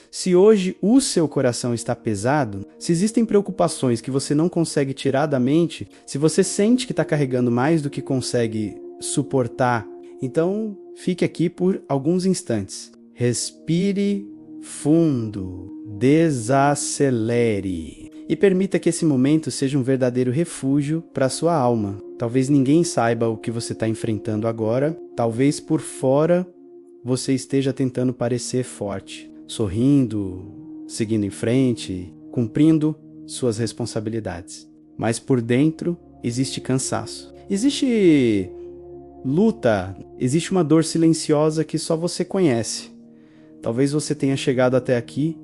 Se hoje o seu coração está pesado, se existem preocupações que você não consegue tirar da mente, se você sente que está carregando mais do que consegue suportar, então fique aqui por alguns instantes. Respire fundo, desacelere e permita que esse momento seja um verdadeiro refúgio para a sua alma. Talvez ninguém saiba o que você está enfrentando agora, talvez por fora você esteja tentando parecer forte, sorrindo, seguindo em frente, cumprindo suas responsabilidades. Mas por dentro existe cansaço, existe luta, existe uma dor silenciosa que só você conhece. Talvez você tenha chegado até aqui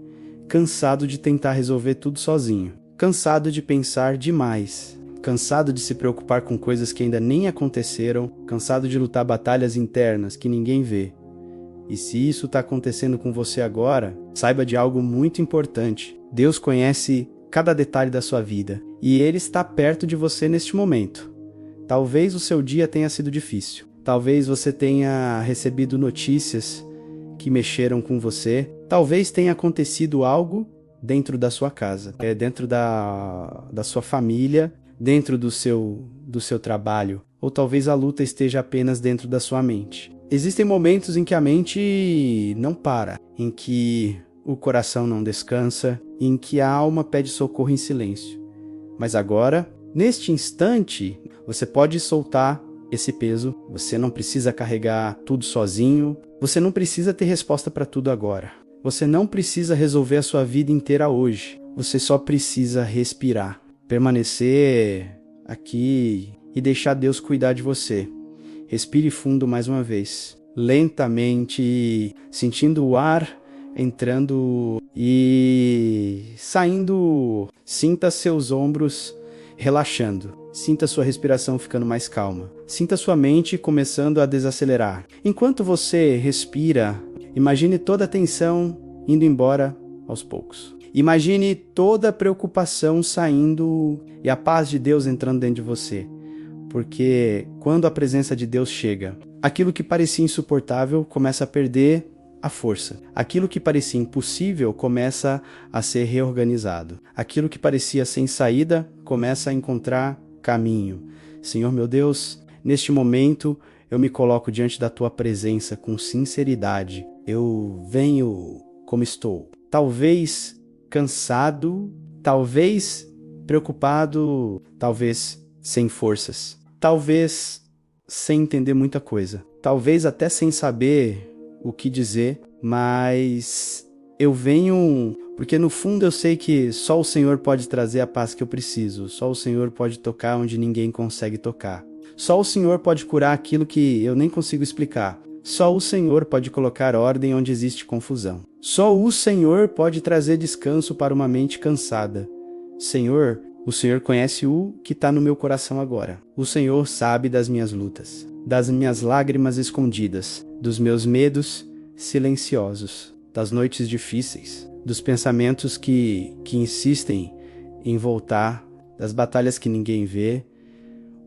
cansado de tentar resolver tudo sozinho, cansado de pensar demais, cansado de se preocupar com coisas que ainda nem aconteceram, cansado de lutar batalhas internas que ninguém vê. E se isso está acontecendo com você agora, saiba de algo muito importante. Deus conhece cada detalhe da sua vida e Ele está perto de você neste momento. Talvez o seu dia tenha sido difícil. Talvez você tenha recebido notícias que mexeram com você. Talvez tenha acontecido algo dentro da sua casa, dentro da sua família, dentro do seu trabalho. Ou talvez a luta esteja apenas dentro da sua mente. Existem momentos em que a mente não para, em que o coração não descansa, em que a alma pede socorro em silêncio. Mas agora, neste instante, você pode soltar esse peso, você não precisa carregar tudo sozinho, você não precisa ter resposta para tudo agora. Você não precisa resolver a sua vida inteira hoje, você só precisa respirar, permanecer aqui e deixar Deus cuidar de você. Respire fundo mais uma vez, lentamente, sentindo o ar entrando e saindo. Sinta seus ombros relaxando. Sinta sua respiração ficando mais calma. Sinta sua mente começando a desacelerar. Enquanto você respira, imagine toda a tensão indo embora aos poucos. Imagine toda a preocupação saindo e a paz de Deus entrando dentro de você. Porque quando a presença de Deus chega, aquilo que parecia insuportável começa a perder a força. Aquilo que parecia impossível começa a ser reorganizado. Aquilo que parecia sem saída começa a encontrar caminho. Senhor meu Deus, neste momento eu me coloco diante da Tua presença com sinceridade. Eu venho como estou. Talvez cansado, talvez preocupado, talvez sem forças. Talvez sem entender muita coisa. Talvez até sem saber o que dizer, mas eu venho porque no fundo eu sei que só o Senhor pode trazer a paz que eu preciso. Só o Senhor pode tocar onde ninguém consegue tocar. Só o Senhor pode curar aquilo que eu nem consigo explicar. Só o Senhor pode colocar ordem onde existe confusão. Só o Senhor pode trazer descanso para uma mente cansada. Senhor, o Senhor conhece o que está no meu coração agora. O Senhor sabe das minhas lutas, das minhas lágrimas escondidas, dos meus medos silenciosos, das noites difíceis, dos pensamentos que insistem em voltar, das batalhas que ninguém vê.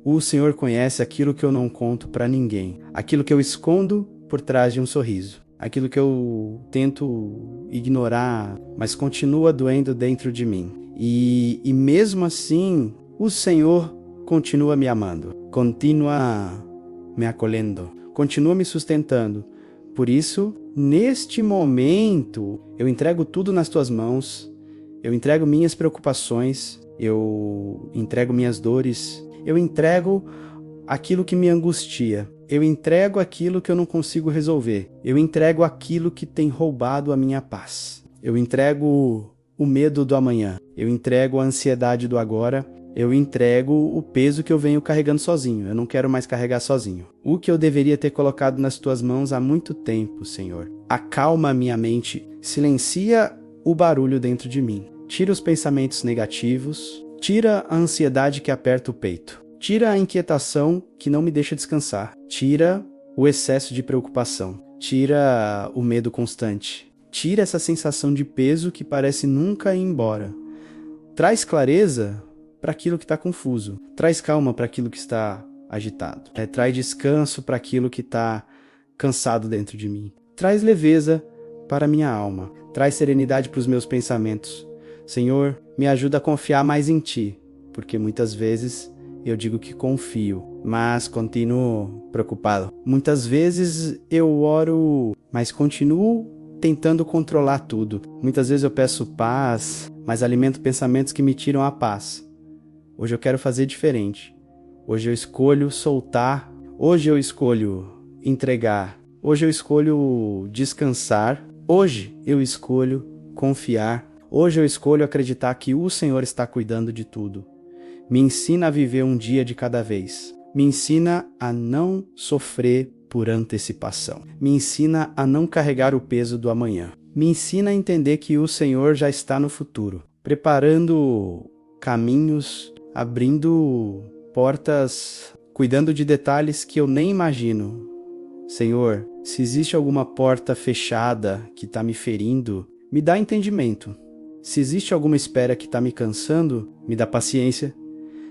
O Senhor conhece aquilo que eu não conto para ninguém, aquilo que eu escondo por trás de um sorriso, aquilo que eu tento ignorar, mas continua doendo dentro de mim. E mesmo assim, o Senhor continua me amando, continua me acolhendo, continua me sustentando. Por isso, neste momento, eu entrego tudo nas Tuas mãos, eu entrego minhas preocupações, eu entrego minhas dores, eu entrego aquilo que me angustia, eu entrego aquilo que eu não consigo resolver, eu entrego aquilo que tem roubado a minha paz, eu entrego o medo do amanhã, eu entrego a ansiedade do agora, eu entrego o peso que eu venho carregando sozinho, eu não quero mais carregar sozinho. O que eu deveria ter colocado nas Tuas mãos há muito tempo, Senhor. Acalma a minha mente, silencia o barulho dentro de mim, tira os pensamentos negativos, tira a ansiedade que aperta o peito, tira a inquietação que não me deixa descansar, tira o excesso de preocupação, tira o medo constante. Tira essa sensação de peso que parece nunca ir embora. Traz clareza para aquilo que está confuso. Traz calma para aquilo que está agitado. Traz descanso para aquilo que está cansado dentro de mim. Traz leveza para minha alma. Traz serenidade para os meus pensamentos. Senhor, me ajuda a confiar mais em Ti, porque muitas vezes eu digo que confio, mas continuo preocupado. Muitas vezes eu oro, mas continuo tentando controlar tudo. Muitas vezes eu peço paz, mas alimento pensamentos que me tiram a paz. Hoje eu quero fazer diferente. Hoje eu escolho soltar. Hoje eu escolho entregar. Hoje eu escolho descansar. Hoje eu escolho confiar. Hoje eu escolho acreditar que o Senhor está cuidando de tudo. Me ensina a viver um dia de cada vez. Me ensina a não sofrer por antecipação. Me ensina a não carregar o peso do amanhã. Me ensina a entender que o Senhor já está no futuro, preparando caminhos, abrindo portas, cuidando de detalhes que eu nem imagino. Senhor, se existe alguma porta fechada que está me ferindo, me dá entendimento. Se existe alguma espera que está me cansando, me dá paciência.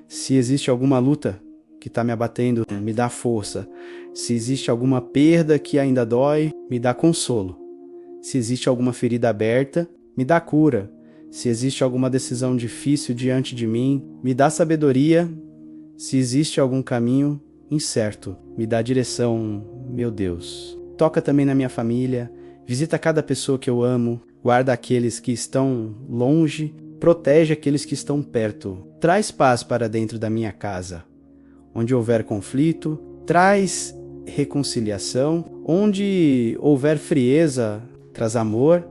Se existe alguma luta que está me abatendo, me dá força. Se existe alguma perda que ainda dói, me dá consolo. Se existe alguma ferida aberta, me dá cura. Se existe alguma decisão difícil diante de mim, me dá sabedoria. Se existe algum caminho incerto, me dá direção, meu Deus. Toca também na minha família, visita cada pessoa que eu amo, guarda aqueles que estão longe, protege aqueles que estão perto. Traz paz para dentro da minha casa. Onde houver conflito, traz reconciliação. Onde houver frieza, traz amor.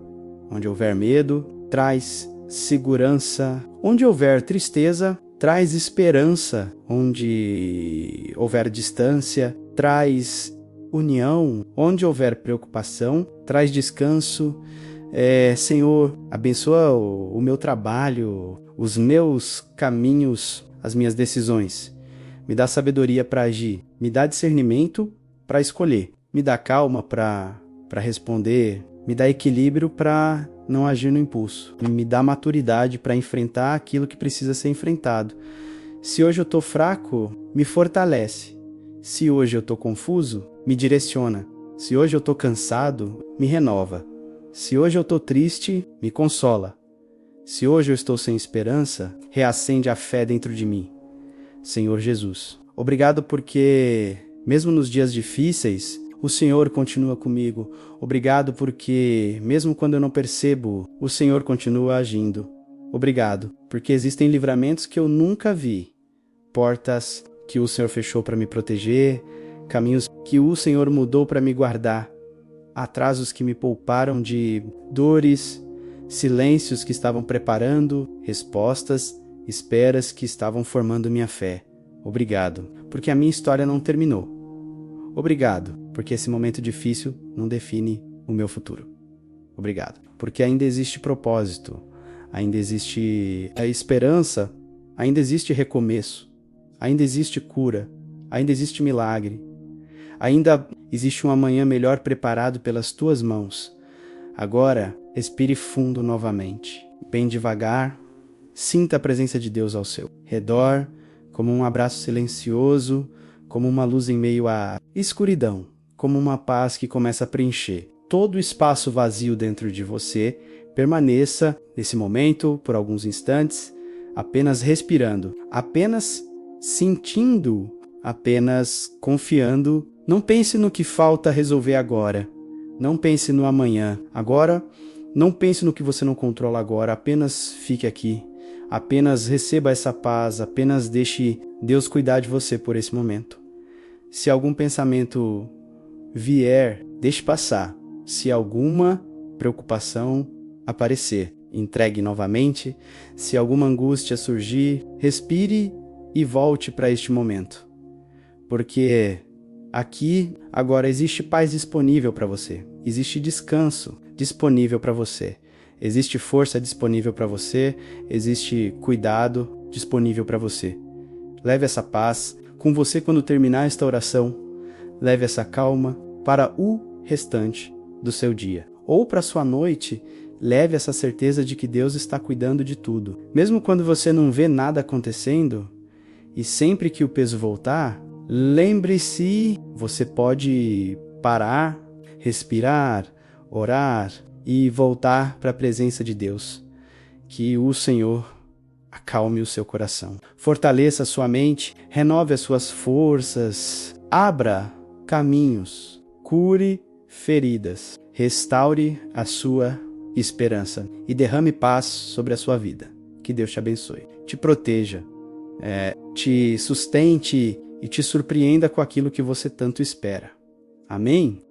Onde houver medo, traz segurança. Onde houver tristeza, traz esperança. Onde houver distância, traz união. Onde houver preocupação, traz descanso. Senhor, abençoa o meu trabalho, os meus caminhos, as minhas decisões. Me dá sabedoria para agir, me dá discernimento para escolher, me dá calma para responder, me dá equilíbrio para não agir no impulso, me dá maturidade para enfrentar aquilo que precisa ser enfrentado. Se hoje eu estou fraco, me fortalece. Se hoje eu estou confuso, me direciona. Se hoje eu estou cansado, me renova. Se hoje eu estou triste, me consola. Se hoje eu estou sem esperança, reacende a fé dentro de mim. Senhor Jesus, obrigado porque, mesmo nos dias difíceis, o Senhor continua comigo. Obrigado porque, mesmo quando eu não percebo, o Senhor continua agindo. Obrigado, porque existem livramentos que eu nunca vi, portas que o Senhor fechou para me proteger, caminhos que o Senhor mudou para me guardar, atrasos que me pouparam de dores, silêncios que estavam preparando, respostas, esperas que estavam formando minha fé. Obrigado, porque a minha história não terminou. Obrigado, porque esse momento difícil não define o meu futuro. Obrigado, porque ainda existe propósito, ainda existe a esperança, ainda existe recomeço, ainda existe cura, ainda existe milagre, ainda existe um amanhã melhor preparado pelas tuas mãos. Agora, respire fundo novamente, bem devagar, sinta a presença de Deus ao seu redor, como um abraço silencioso, como uma luz em meio à escuridão, como uma paz que começa a preencher todo o espaço vazio dentro de você. Permaneça nesse momento por alguns instantes, apenas respirando, apenas sentindo, apenas confiando. Não pense no que falta resolver agora. Não pense no amanhã. Agora, não pense no que você não controla agora. Apenas fique aqui. Apenas receba essa paz. Apenas deixe Deus cuidar de você por esse momento. Se algum pensamento vier, deixe passar. Se alguma preocupação aparecer, entregue novamente. Se alguma angústia surgir, respire e volte para este momento. Porque aqui, agora, existe paz disponível para você. Existe descanso disponível para você. Existe força disponível para você. Existe cuidado disponível para você. Leve essa paz com você quando terminar esta oração. Leve essa calma para o restante do seu dia. Ou para sua noite, leve essa certeza de que Deus está cuidando de tudo. Mesmo quando você não vê nada acontecendo, e sempre que o peso voltar, lembre-se, você pode parar, respirar, orar, e voltar para a presença de Deus. Que o Senhor acalme o seu coração. Fortaleça a sua mente, renove as suas forças, abra caminhos, cure feridas, restaure a sua esperança e derrame paz sobre a sua vida. Que Deus te abençoe, te proteja, te sustente e te surpreenda com aquilo que você tanto espera. Amém?